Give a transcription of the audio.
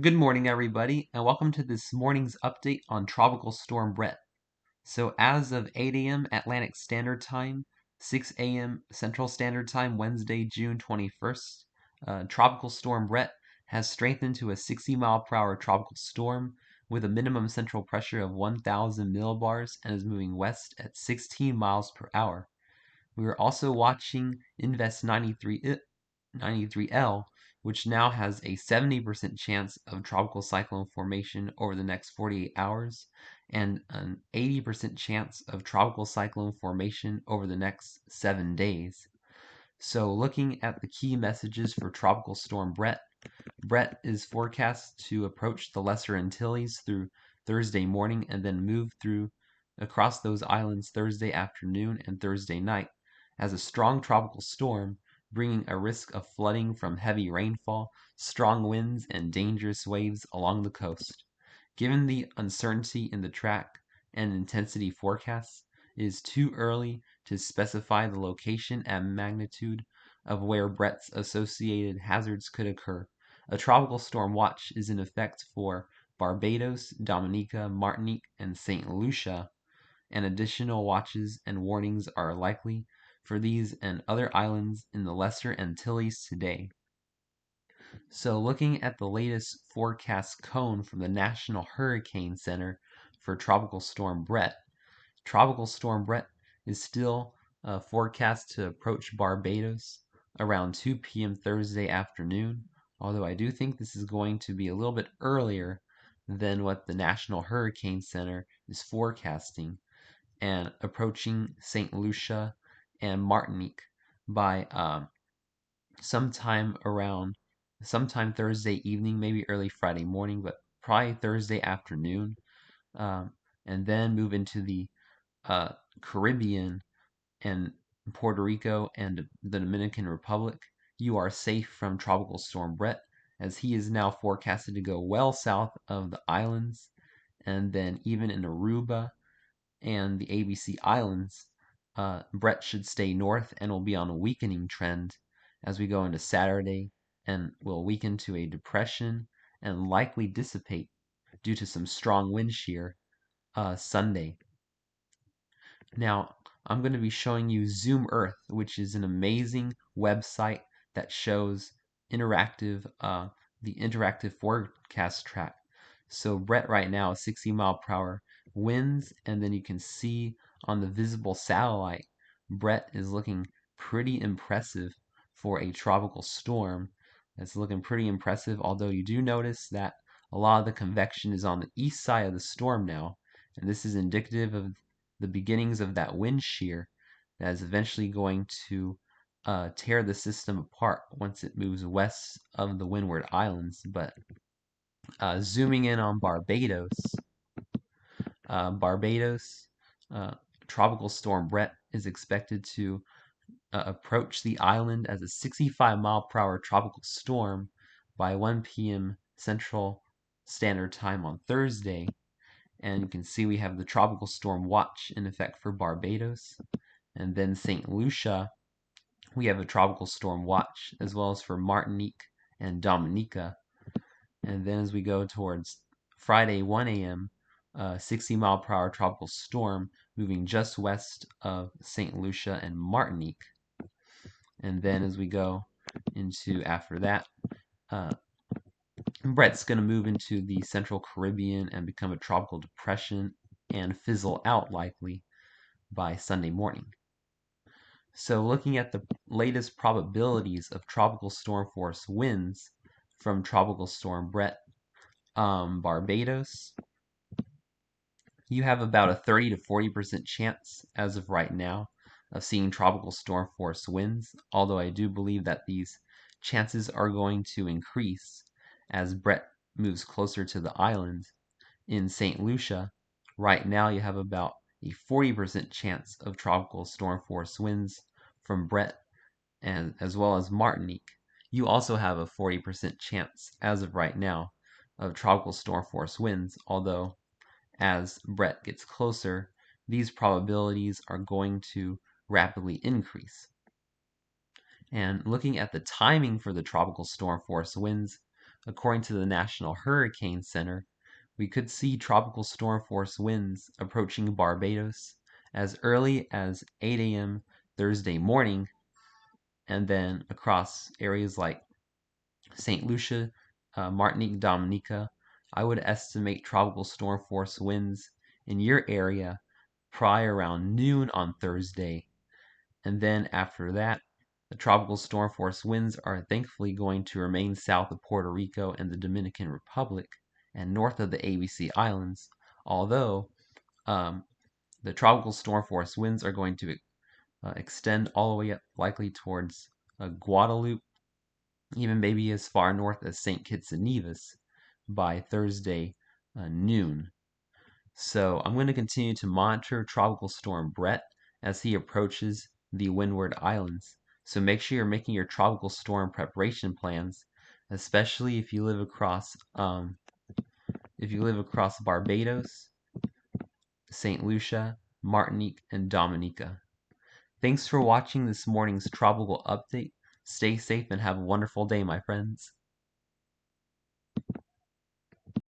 Good morning, everybody, and welcome to this morning's update on Tropical Storm Bret. So, as of 8 a.m. Atlantic Standard Time, 6 a.m. Central Standard Time, Wednesday, June 21st, Tropical Storm Bret has strengthened to a 60-mile-per-hour tropical storm with a minimum central pressure of 1,000 millibars and is moving west at 16 miles per hour. We are also watching Invest 93L, which now has a 70% chance of tropical cyclone formation over the next 48 hours and an 80% chance of tropical cyclone formation over the next 7 days. So, looking at the key messages for Tropical Storm Bret, Bret is forecast to approach the Lesser Antilles through Thursday morning and then move through across those islands Thursday afternoon and Thursday night as a strong tropical storm, bringing a risk of flooding from heavy rainfall, strong winds, and dangerous waves along the coast. Given the uncertainty in the track and intensity forecasts, it is too early to specify the location and magnitude of where Bret's associated hazards could occur. A tropical storm watch is in effect for Barbados, Dominica, Martinique, and St. Lucia, and additional watches and warnings are likely for these and other islands in the Lesser Antilles today. So, looking at the latest forecast cone from the National Hurricane Center for Tropical Storm Bret, Tropical Storm Bret is still forecast to approach Barbados around 2 p.m. Thursday afternoon, although I do think this is going to be a little bit earlier than what the National Hurricane Center is forecasting, and approaching St. Lucia and Martinique by sometime Thursday evening, maybe early Friday morning, but probably Thursday afternoon, and then move into the Caribbean and Puerto Rico and the Dominican Republic. You are safe from Tropical Storm Bret, as he is now forecasted to go well south of the islands, and then even in Aruba and the ABC Islands, Bret should stay north and will be on a weakening trend as we go into Saturday and will weaken to a depression and likely dissipate due to some strong wind shear Sunday. Now, I'm going to be showing you Zoom Earth, which is an amazing website that shows the interactive forecast track. So Bret right now is 60-mile-per-hour winds, and then you can see on the visible satellite, Bret is looking pretty impressive for a tropical storm. It's looking pretty impressive, although you do notice that a lot of the convection is on the east side of the storm now, and this is indicative of the beginnings of that wind shear that is eventually going to tear the system apart once it moves west of the Windward Islands. But zooming in on Barbados, Barbados, Tropical Storm Bret is expected to approach the island as a 65-mile-per-hour tropical storm by 1 p.m. Central Standard Time on Thursday. And you can see we have the Tropical Storm Watch in effect for Barbados. And then St. Lucia, we have a Tropical Storm Watch, as well as for Martinique and Dominica. And then as we go towards Friday 1 a.m., 60-mile-per-hour tropical storm moving just west of St. Lucia and Martinique. And then as we go into after that, Bret's going to move into the Central Caribbean and become a tropical depression and fizzle out likely by Sunday morning. So looking at the latest probabilities of tropical storm force winds from Tropical Storm Bret, Barbados, you have about a 30 to 40% chance as of right now of seeing tropical storm force winds, although I do believe that these chances are going to increase as Bret moves closer to the island. In St. Lucia, right now you have about a 40% chance of tropical storm force winds from Bret, and as well as Martinique. You also have a 40% chance as of right now of tropical storm force winds, although as Bret gets closer, these probabilities are going to rapidly increase. And looking at the timing for the tropical storm force winds, according to the National Hurricane Center, we could see tropical storm force winds approaching Barbados as early as 8 a.m. Thursday morning, and then across areas like St. Lucia, Martinique, Dominica. I would estimate tropical storm force winds in your area probably around noon on Thursday. And then after that, the tropical storm force winds are thankfully going to remain south of Puerto Rico and the Dominican Republic and north of the ABC Islands, although um, the tropical storm force winds are going to extend all the way up likely towards Guadeloupe, even maybe as far north as St. Kitts and Nevis by Thursday noon. So I'm going to continue to monitor Tropical Storm Bret as he approaches the Windward Islands. So make sure you're making your tropical storm preparation plans, especially if you live across Barbados, St. Lucia, Martinique, and Dominica. Thanks for watching this morning's tropical update. Stay safe and have a wonderful day, my friends.